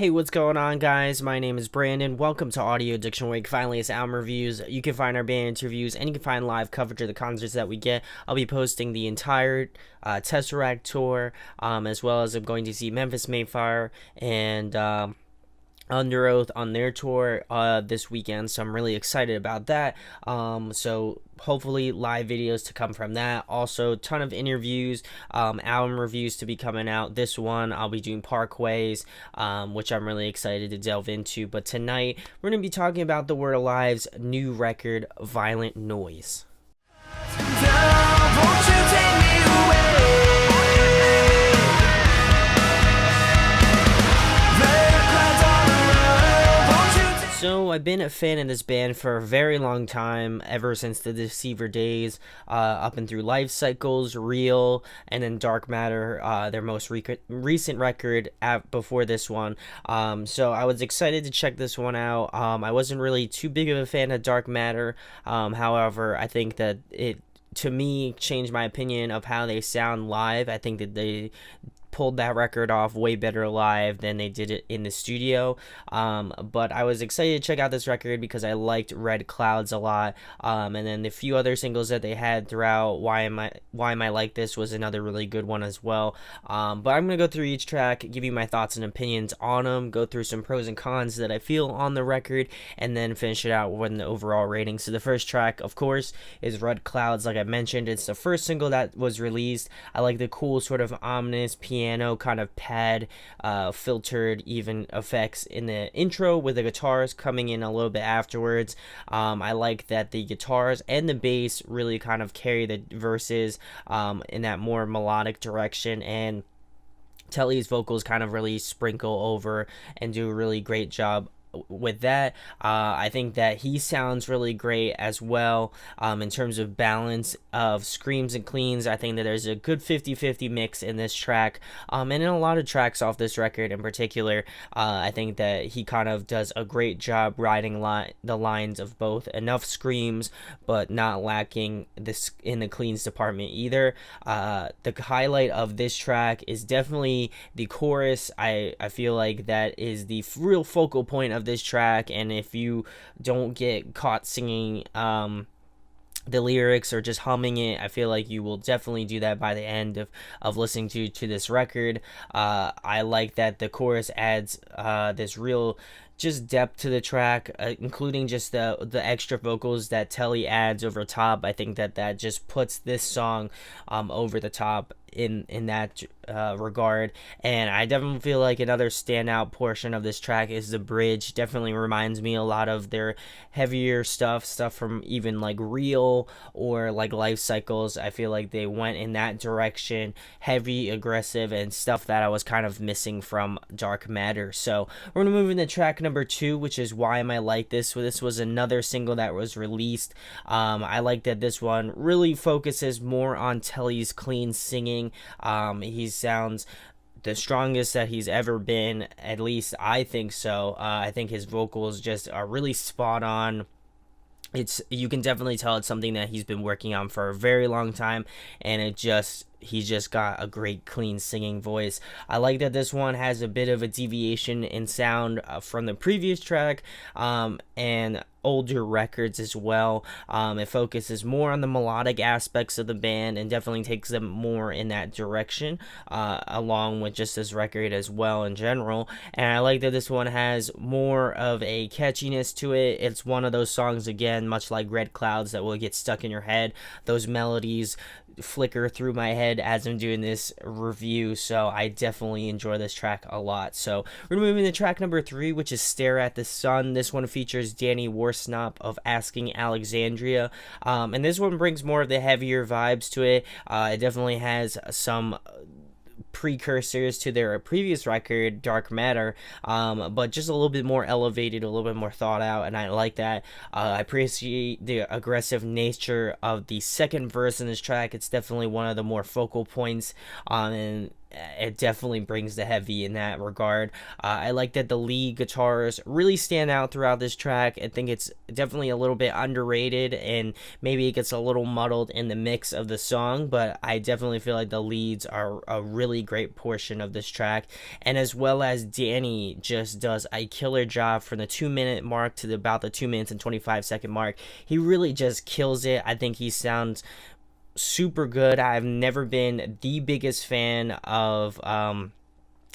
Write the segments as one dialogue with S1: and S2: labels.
S1: Hey, what's going on, guys? My name is Brandon. Welcome to Audio Addiction Week. Finally, it's album reviews. You can find our band interviews, and you can find live coverage of the concerts that we get. I'll be posting the entire Tesseract tour, as well as I'm going to see Memphis Mayfire and Under Oath on their tour this weekend, so I'm really excited about that. So hopefully live videos to come from that. Also, ton of interviews, album reviews to be coming out. This one I'll be doing Parkways, which I'm really excited to delve into. But tonight we're going to be talking about The Word Alive's new record, Violent Noise. So I've been a fan of this band for a very long time, ever since the Deceiver days, up and through Life Cycles, Real, and then Dark Matter, their most recent record before this one. So I was excited to check this one out. I wasn't really too big of a fan of Dark Matter. However, I think that it, to me, changed my opinion of how they sound live. I think that they pulled that record off way better live than they did it in the studio. But I was excited to check out this record because I liked Red Clouds a lot, and then the few other singles that they had throughout Why Am I Like This was another really good one as well. But I'm gonna go through each track, give you my thoughts and opinions on them, go through some pros and cons that I feel on the record, and then finish it out with the overall rating. So the first track, of course, is Red Clouds. Like I mentioned, it's the first single that was released. I like the cool sort of ominous piano kind of pad filtered even effects in the intro, with the guitars coming in a little bit afterwards. I like that the guitars and the bass really kind of carry the verses in that more melodic direction, and Telly's vocals kind of really sprinkle over and do a really great job with that. I think that he sounds really great as well, in terms of balance of screams and cleans. I think that there's a good 50-50 mix in this track, and in a lot of tracks off this record in particular. I think that he kind of does a great job riding the lines of both enough screams but not lacking this in the cleans department either. The highlight of this track is definitely the chorus. I feel like that is the real focal point of this track, and if you don't get caught singing the lyrics or just humming it, I feel like you will definitely do that by the end of listening to this record. I like that the chorus adds this real just depth to the track, including just the extra vocals that Telly adds over top. I think that just puts this song over the top in that regard. And I definitely feel like another standout portion of this track is the bridge. Definitely reminds me a lot of their heavier stuff from even like Real or like Life Cycles. I feel like they went in that direction, heavy, aggressive, and stuff that I was kind of missing from Dark Matter. So we're gonna move into track number 2, which is Why Am I Like This. So this was another single that was released. I like that this one really focuses more on Telly's clean singing. He sounds the strongest that he's ever been, at least I think so. I think his vocals just are really spot on. You can definitely tell it's something that he's been working on for a very long time, and he's just got a great clean singing voice. I like that this one has a bit of a deviation in sound from the previous track, and older records as well. It focuses more on the melodic aspects of the band and definitely takes them more in that direction, along with just this record as well in general. And I like that this one has more of a catchiness to it. It's one of those songs, again, much like Red Clouds, that will get stuck in your head. Those melodies flicker through my head as I'm doing this review, so I definitely enjoy this track a lot. So we're moving to track number 3, which is Stare at the Sun. This one features Danny Worsnop of Asking Alexandria, and this one brings more of the heavier vibes to it. It definitely has some precursors to their previous record, Dark Matter, but just a little bit more elevated, a little bit more thought out, and I like that. I appreciate the aggressive nature of the second verse in this track. It's definitely one of the more focal points, and it definitely brings the heavy in that regard. I like that the lead guitars really stand out throughout this track. I think it's definitely a little bit underrated, and maybe it gets a little muddled in the mix of the song, but I definitely feel like the leads are a really great portion of this track. And as well as Danny just does a killer job from the 2 minute mark to about the 2 minutes and 25-second mark. He really just kills it. I think he sounds super good. I've never been the biggest fan of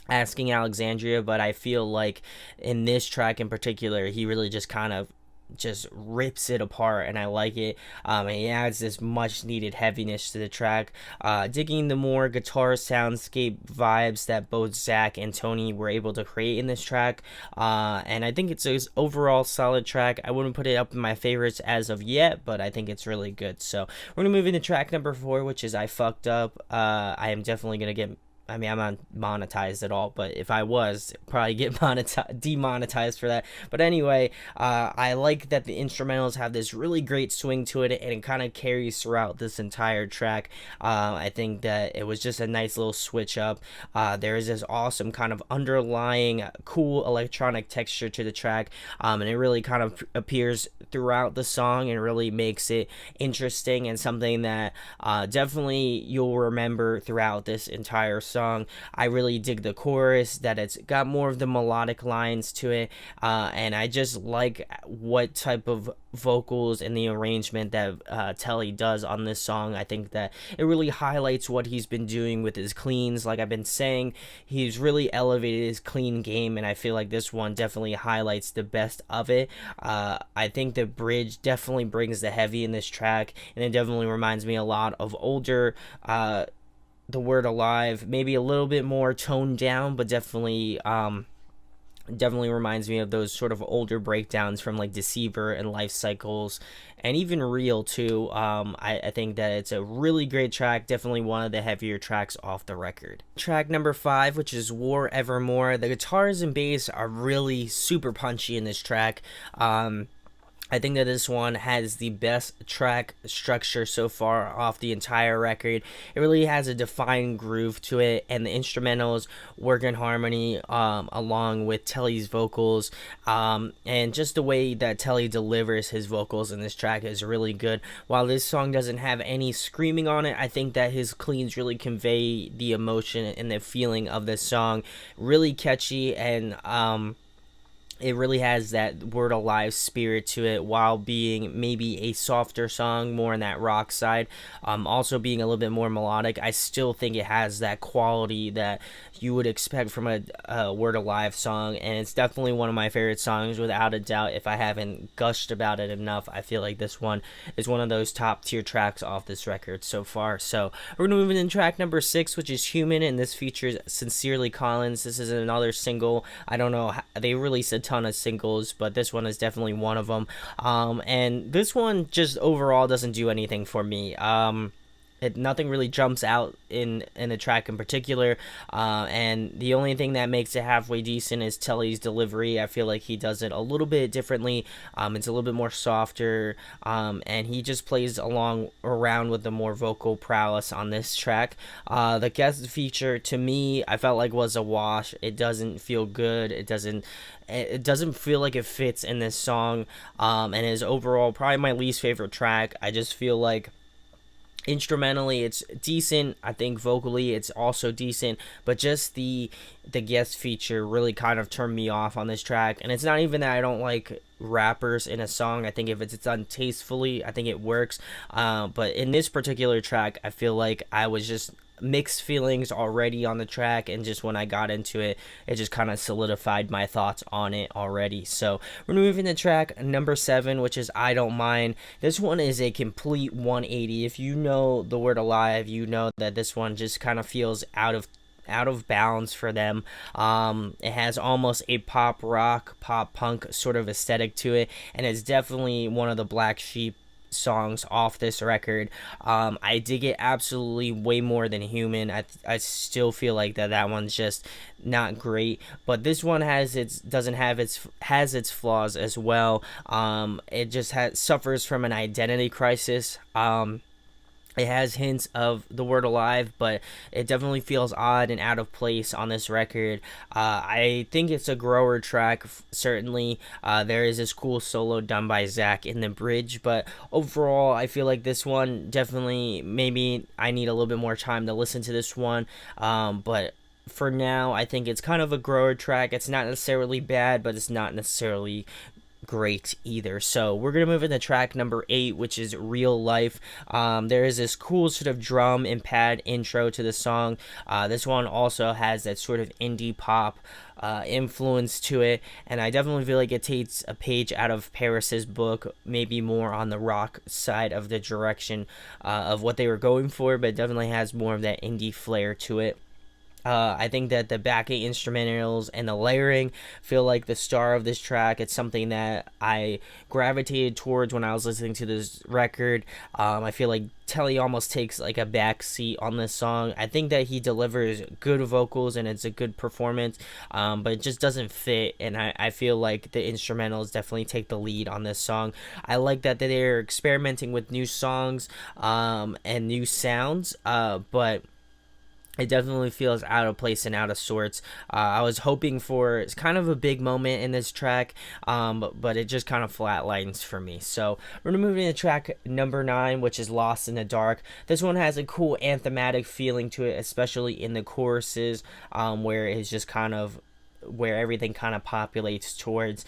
S1: Asking Alexandria, but I feel like in this track in particular, he really just kind of just rips it apart, and I like it. And he adds this much needed heaviness to the track. Digging the more guitar soundscape vibes that both Zach and Tony were able to create in this track. And I think it's an overall solid track. I wouldn't put it up in my favorites as of yet, but I think it's really good. So we're gonna move into track number 4, which is I Fucked Up. I am definitely gonna get, I mean, I'm not monetized at all, but if I was, probably get demonetized for that. But anyway, I like that the instrumentals have this really great swing to it, and it kind of carries throughout this entire track. I think that it was just a nice little switch up. There is this awesome kind of underlying cool electronic texture to the track, and it really kind of appears throughout the song and really makes it interesting and something that definitely you'll remember throughout this entire song. I really dig the chorus, that it's got more of the melodic lines to it, and I just like what type of vocals and the arrangement that Telly does on this song. I think that it really highlights what he's been doing with his cleans. Like I've been saying, he's really elevated his clean game, and I feel like this one definitely highlights the best of it. I think the bridge definitely brings the heavy in this track, and it definitely reminds me a lot of older The Word Alive, maybe a little bit more toned down, but definitely reminds me of those sort of older breakdowns from like Deceiver and Life Cycles, and even Real too. I think that it's a really great track, definitely one of the heavier tracks off the record. Track number 5, which is War Evermore. The guitars and bass are really super punchy in this track. I think that this one has the best track structure so far off the entire record. It really has a defined groove to it, and the instrumentals work in harmony along with Telly's vocals, and just the way that Telly delivers his vocals in this track is really good. While this song doesn't have any screaming on it, I think that his cleans really convey the emotion and the feeling of this song. Really catchy, and it really has that Word Alive spirit to it, while being maybe a softer song, more on that rock side. Also being a little bit more melodic, I still think it has that quality that you would expect from a Word Alive song, and it's definitely one of my favorite songs, without a doubt. If I haven't gushed about it enough, I feel like this one is one of those top tier tracks off this record so far. So we're gonna move into track number 6, which is Human, and this features Sincerely Collins. This is another single. I don't know, they released a ton of singles, but this one is definitely one of them. And this one just overall doesn't do anything for me. Nothing really jumps out in the track in particular, and the only thing that makes it halfway decent is Telly's delivery. I feel like he does it a little bit differently. It's a little bit more softer, and he just plays around with the more vocal prowess on this track. The guest feature, to me, I felt like was a wash. It doesn't feel good. It doesn't feel like it fits in this song, and is overall probably my least favorite track. I just feel like instrumentally it's decent. I think vocally it's also decent, but just the guest feature really kind of turned me off on this track. And it's not even that I don't like rappers in a song. I think if it's done tastefully, I think it works, but in this particular track, I feel like I was just mixed feelings already on the track, and just when I got into it, it just kind of solidified my thoughts on it already. So we're moving to track number 7, which is I Don't Mind. This one is a complete 180. If you know The Word Alive, you know that this one just kind of feels out of bounds for them. It has almost a pop rock, pop punk sort of aesthetic to it, and it's definitely one of the black sheep songs off this record. I dig it absolutely way more than Human. I still feel like that one's just not great, but this one has its flaws as well. It just suffers from an identity crisis. It has hints of the word alive, but it definitely feels odd and out of place on this record. I think it's a grower track, certainly. There is this cool solo done by Zach in the bridge, but overall, I feel like this one definitely, maybe I need a little bit more time to listen to this one. But for now, I think it's kind of a grower track. It's not necessarily bad, but it's not necessarily great either. So we're gonna move into track number 8, which is Real Life. There is this cool sort of drum and pad intro to the song. This one also has that sort of indie pop influence to it, and I definitely feel like it takes a page out of Paris's book, maybe more on the rock side of the direction of what they were going for, but it definitely has more of that indie flair to it. I think that the backing instrumentals and the layering feel like the star of this track. It's something that I gravitated towards when I was listening to this record. I feel like Telly almost takes like a back seat on this song. I think that he delivers good vocals and it's a good performance, but it just doesn't fit. And I feel like the instrumentals definitely take the lead on this song. I like that they're experimenting with new songs and new sounds, but it definitely feels out of place and out of sorts. I was hoping for it's kind of a big moment in this track, but it just kind of flatlines for me. So we're gonna move into track number 9, which is Lost in the Dark. This one has a cool anthematic feeling to it, especially in the choruses, where it's just kind of where everything kind of populates towards.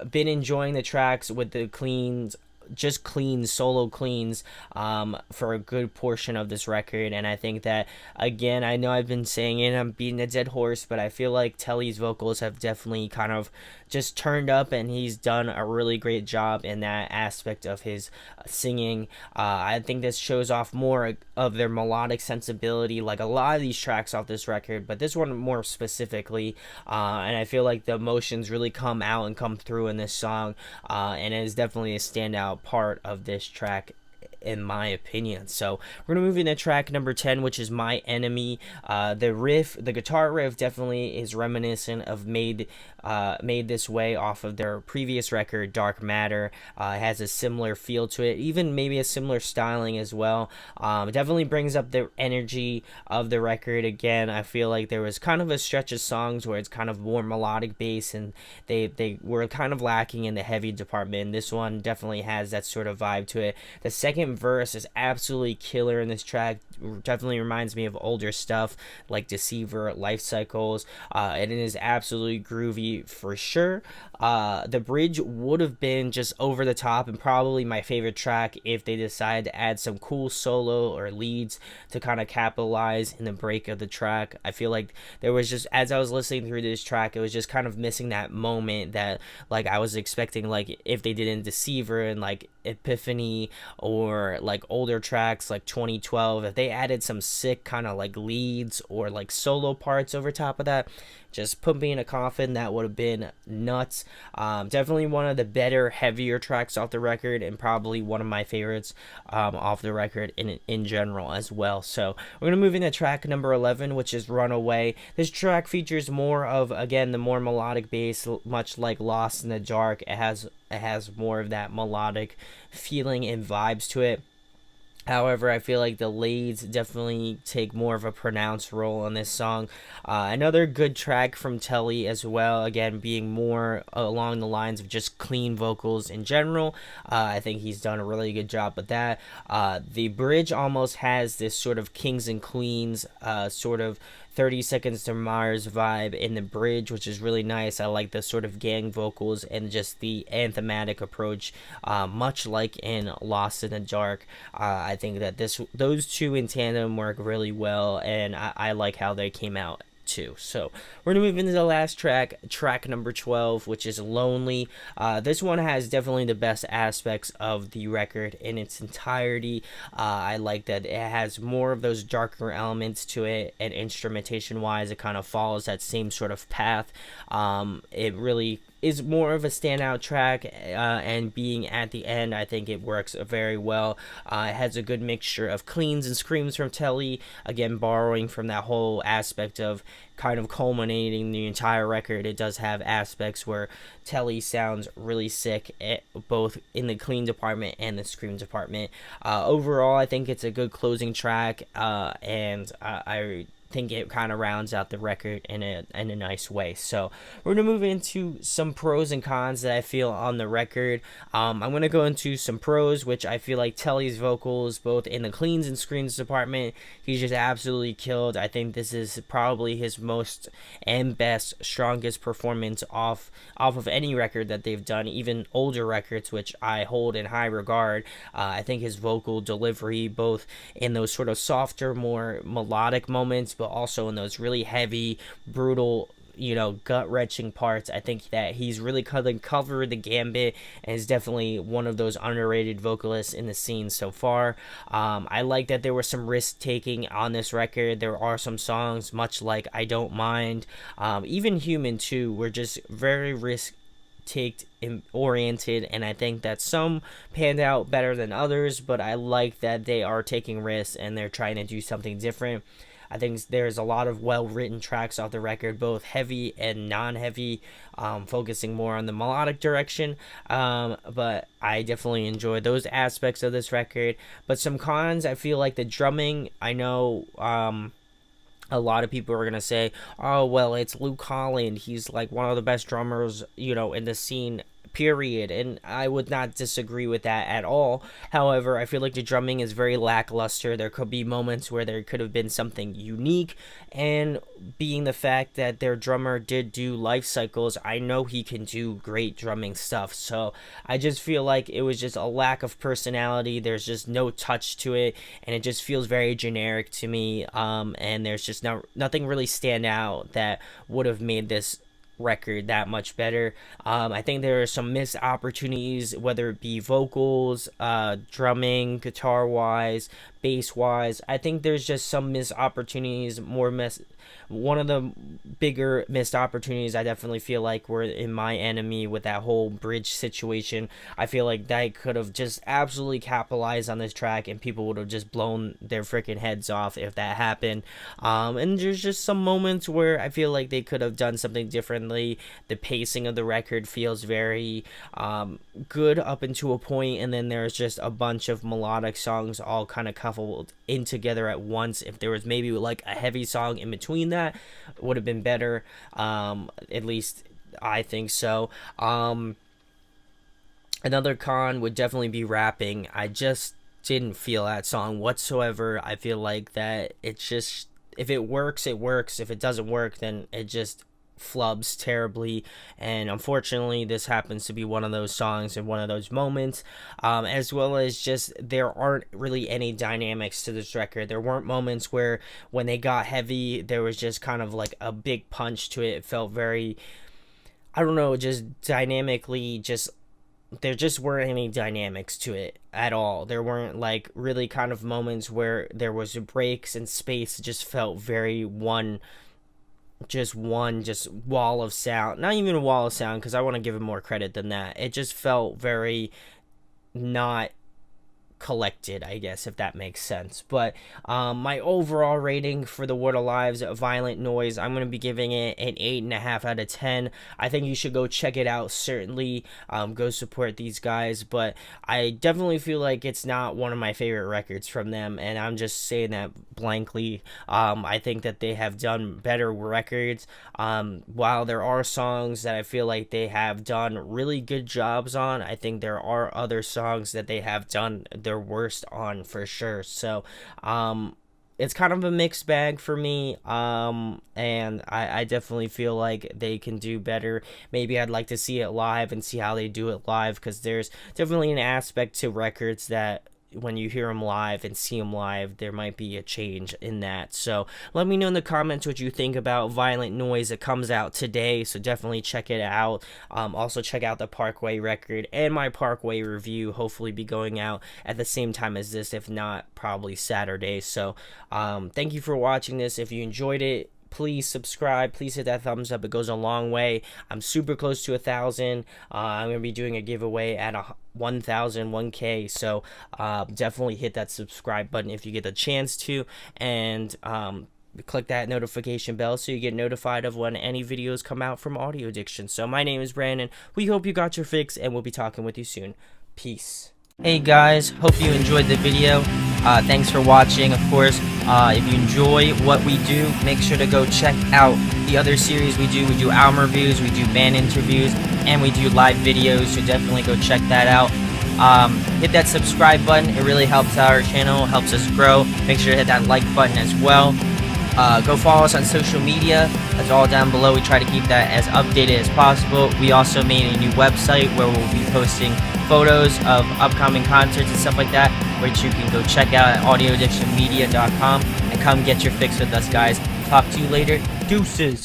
S1: Been enjoying the tracks with the cleans, just clean solo cleans, for a good portion of this record. And I think that, again, I know I've been saying it, I'm beating a dead horse, but I feel like Telly's vocals have definitely kind of just turned up, and he's done a really great job in that aspect of his singing. I think this shows off more of their melodic sensibility, like a lot of these tracks off this record, but this one more specifically. And I feel like the emotions really come out and come through in this song, and it is definitely a standout part of this track, in my opinion. So we're gonna move into track number 10, which is My Enemy. The guitar riff definitely is reminiscent of Made This Way off of their previous record, Dark Matter. It has a similar feel to it, even maybe a similar styling as well. It definitely brings up the energy of the record. Again, I feel like there was kind of a stretch of songs where it's kind of more melodic bass, and they were kind of lacking in the heavy department. This one definitely has that sort of vibe to it. The second verse is absolutely killer in this track. Definitely reminds me of older stuff like Deceiver, Life Cycles, and it is absolutely groovy for sure. The bridge would have been just over the top and probably my favorite track if they decided to add some cool solo or leads to kind of capitalize in the break of the track. I feel like there was just, as I was listening through this track, it was just kind of missing that moment that like I was expecting, like if they did in Deceiver and like Epiphany, or like older tracks like 2012, if they added some sick kind of like leads or like solo parts over top of that, just put me in a coffin. That would have been nuts. Definitely one of the better, heavier tracks off the record, and probably one of my favorites off the record in general as well. So we're gonna move into track number 11, which is Runaway. This track features more of, again, the more melodic bass, much like Lost in the Dark. It has more of that melodic feeling and vibes to it. However, I feel like the leads definitely take more of a pronounced role on this song. Another good track from Telly as well, again, being more along the lines of just clean vocals in general. I think he's done a really good job with that. The bridge almost has this sort of Kings and Queens sort of 30 Seconds to Mars vibe in the bridge, which is really nice. I like the sort of gang vocals and just the anthematic approach, much like in Lost in the Dark. I think that those two in tandem work really well, and I like how they came out too. So we're gonna move into the last track number 12, which is Lonely. This one has definitely the best aspects of the record in its entirety. I like that it has more of those darker elements to it, and instrumentation wise it kind of follows that same sort of path. It really is more of a standout track, and being at the end, I think it works very well. It has a good mixture of cleans and screams from Telly, again borrowing from that whole aspect of kind of culminating the entire record. It does have aspects where Telly sounds really sick, both in the clean department and the scream department. Overall, I think it's a good closing track, and I think it kind of rounds out the record in a nice way. So we're gonna move into some pros and cons that I feel on the record. I'm gonna go into some pros, which I feel like Telly's vocals, both in the cleans and screens department, he's just absolutely killed. I think this is probably his most and best, strongest performance off of any record that they've done, even older records, which I hold in high regard. I think his vocal delivery, both in those sort of softer, more melodic moments, but also in those really heavy, brutal, gut-wrenching parts. I think that he's really covered the gambit and is definitely one of those underrated vocalists in the scene so far. I like that there was some risk-taking on this record. There are some songs, much like I Don't Mind, even Human too, were just very risk oriented, and I think that some panned out better than others, but I like that they are taking risks and they're trying to do something different. I think there's a lot of well-written tracks off the record, both heavy and non-heavy, focusing more on the melodic direction, but I definitely enjoy those aspects of this record. But some cons, I feel like the drumming, I know a lot of people are going to say, oh, well, it's Luke Holland. He's like one of the best drummers, in the scene, period. And I would not disagree with that at all. However, I feel like the drumming is very lackluster. There could be moments where there could have been something unique. And being the fact that their drummer did do life cycles, I know he can do great drumming stuff. So I just feel like it was just a lack of personality. There's just no touch to it, and it just feels very generic to me. And there's just nothing really stand out that would have made this record that much better. I think there are some missed opportunities, whether it be vocals, drumming, guitar wise, bass wise. I think there's just some missed opportunities. One of the bigger missed opportunities I definitely feel like were in My Enemy with that whole bridge situation. I feel like they could have just absolutely capitalized on this track, and people would have just blown their freaking heads off if that happened. And there's just some moments where I feel like they could have done something differently. The pacing of the record feels very good up until a point, and then there's just a bunch of melodic songs all kind of coupled in together at once. If there was maybe like a heavy song in between that, would have been better. At least I think so. Another con would definitely be rapping. I just didn't feel that song whatsoever. I feel like that it's just, if it works, it works. If it doesn't work, then it just flubs terribly, and unfortunately this happens to be one of those songs and one of those moments, as well as just there aren't really any dynamics to this record. There weren't moments where when they got heavy there was just kind of like a big punch to it. It felt very, I don't know, just dynamically, just there just weren't any dynamics to it at all. There weren't like really kind of moments where there was breaks and space. It just felt very one wall of sound. Not even a wall of sound, because I want to give it more credit than that. It just felt very not collected, I guess, if that makes sense. But my overall rating for The Word Alive's Violent Noise, I'm going to be giving it an 8.5 out of 10. I think you should go check it out, certainly. Go support these guys, but I definitely feel like it's not one of my favorite records from them, and I'm just saying that blankly. I think that they have done better records. While there are songs that I feel like they have done really good jobs on, I think there are other songs that they have done their worst on for sure. So it's kind of a mixed bag for me, and I definitely feel like they can do better. Maybe I'd like to see it live and see how they do it live, because there's definitely an aspect to records that when you hear them live and see them live, there might be a change in that. So let me know in the comments what you think about Violent Noise. It comes out today, so definitely check it out. Also check out the Parkway record, and my Parkway review hopefully be going out at the same time as this, if not probably Saturday. So thank you for watching this. If you enjoyed it, please subscribe. Please hit that thumbs up. It goes a long way. I'm super close to 1,000. I'm gonna be doing a giveaway at 1,001K. So definitely hit that subscribe button if you get the chance to, and click that notification bell so you get notified of when any videos come out from Audio Addiction. So my name is Brandon. We hope you got your fix, and we'll be talking with you soon. Peace. Hey guys, hope you enjoyed the video. Thanks for watching. Of course, if you enjoy what we do, make sure to go check out the other series we do. We do album reviews, we do band interviews, and we do live videos, so definitely go check that out. Hit that subscribe button. It really helps our channel, helps us grow. Make sure to hit that like button as well. Go follow us on social media. That's all down below. We try to keep that as updated as possible. We also made a new website where we'll be posting photos of upcoming concerts and stuff like that, which you can go check out at audioaddictionmedia.com, and come get your fix with us, guys. Talk to you later. Deuces.